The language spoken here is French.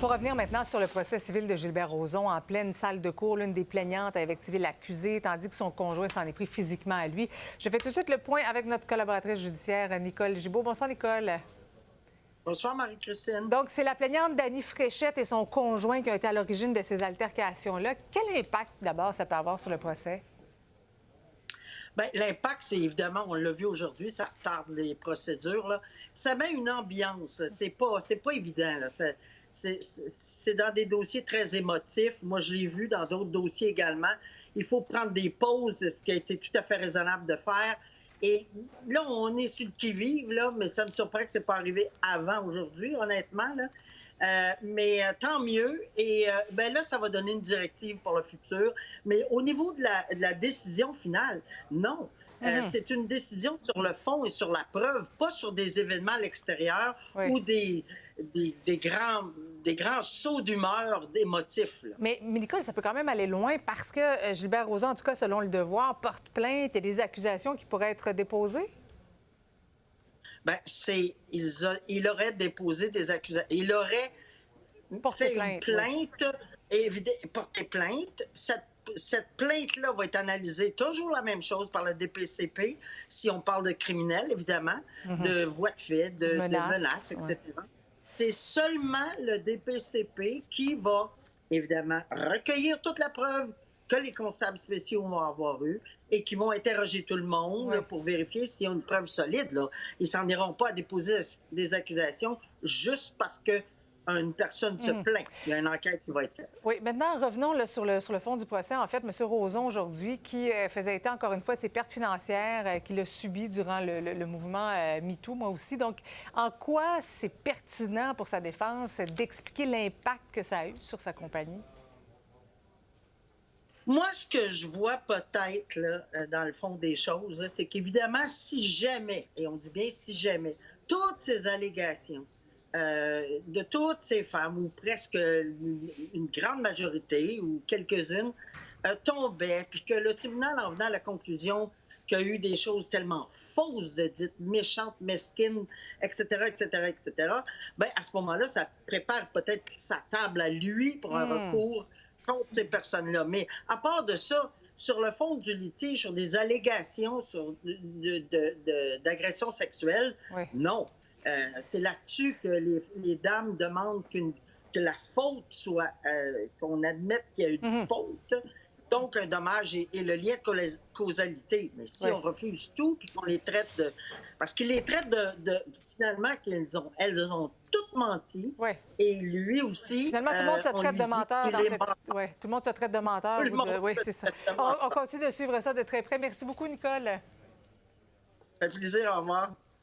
faut revenir maintenant sur le procès civil de Gilbert Rozon en pleine salle de cour. L'une des plaignantes a invectivé l'accusé, tandis que son conjoint s'en est pris physiquement à lui. Je fais tout de suite le point avec notre collaboratrice judiciaire, Nicole Gibault. Bonsoir, Nicole. Bonsoir, Marie-Christine. Donc, c'est la plaignante Dany Fréchette et son conjoint qui ont été à l'origine de ces altercations-là. Quel impact, d'abord, ça peut avoir sur le procès? Bien, l'impact, c'est évidemment, on l'a vu aujourd'hui, ça retarde les procédures, là. Ça met une ambiance. C'est pas évident, là. C'est dans des dossiers très émotifs. Moi, je l'ai vu dans d'autres dossiers également. Il faut prendre des pauses, ce qui a été tout à fait raisonnable de faire. Et là, on est sur le qui-vive, là, mais ça me surprend que ce n'est pas arrivé avant aujourd'hui, honnêtement, là. Mais tant mieux. Et ben là, ça va donner une directive pour le futur. Mais au niveau de la décision finale, non. C'est une décision sur le fond et sur la preuve, pas sur des événements à l'extérieur ou des grands sauts d'humeur émotifs. Là. Mais Nicole, ça peut quand même aller loin parce que Gilbert Rozon, en tout cas selon le devoir, porte plainte. Il y a des accusations qui pourraient être déposées? Bien, il aurait déposé des accusations. Il aurait Porté fait plainte, une plainte, porté plainte. Cette plainte-là va être analysée, toujours la même chose, par le DPCP, si on parle de criminels, évidemment, de voies de fait, de menaces, etc. C'est seulement le DPCP qui va, évidemment, recueillir toute la preuve que les constables spéciaux vont avoir eue et qui vont interroger tout le monde là, pour vérifier s'il y a une preuve solide. Là. Ils s'en iront pas à déposer des accusations juste parce que une personne se plaint. Il y a une enquête qui va être faite. Oui, maintenant, revenons là, sur le fond du procès. En fait, M. Rozon, aujourd'hui, qui faisait état, encore une fois, de ses pertes financières qu'il a subies durant le mouvement MeToo, moi aussi. Donc, en quoi c'est pertinent pour sa défense d'expliquer l'impact que ça a eu sur sa compagnie? Moi, ce que je vois peut-être, là, dans le fond des choses, c'est qu'évidemment, si jamais, et on dit bien si jamais, toutes ces allégations de toutes ces femmes, ou presque une grande majorité, ou quelques-unes, tombaient, puis que le tribunal en venait à la conclusion qu'il y a eu des choses tellement fausses, dites méchantes, mesquines, etc., etc., etc., bien, à ce moment-là, ça prépare peut-être sa table à lui pour un recours contre ces personnes-là. Mais à part de ça, sur le fond du litige, sur des allégations d'agression sexuelle, non. C'est là-dessus que les dames demandent que la faute soit, qu'on admette qu'il y a eu une faute, donc un dommage et le lien de causalité. Mais si on refuse tout, puis qu'on les traite de... Parce qu'ils les traitent finalement, elles ont toutes menti, et lui aussi... Finalement, tout le monde se traite de menteur dans cette... tout le monde se traite de menteur. Oui, c'est ça. On continue de suivre ça de très près. Merci beaucoup, Nicole. Ça fait plaisir, au revoir.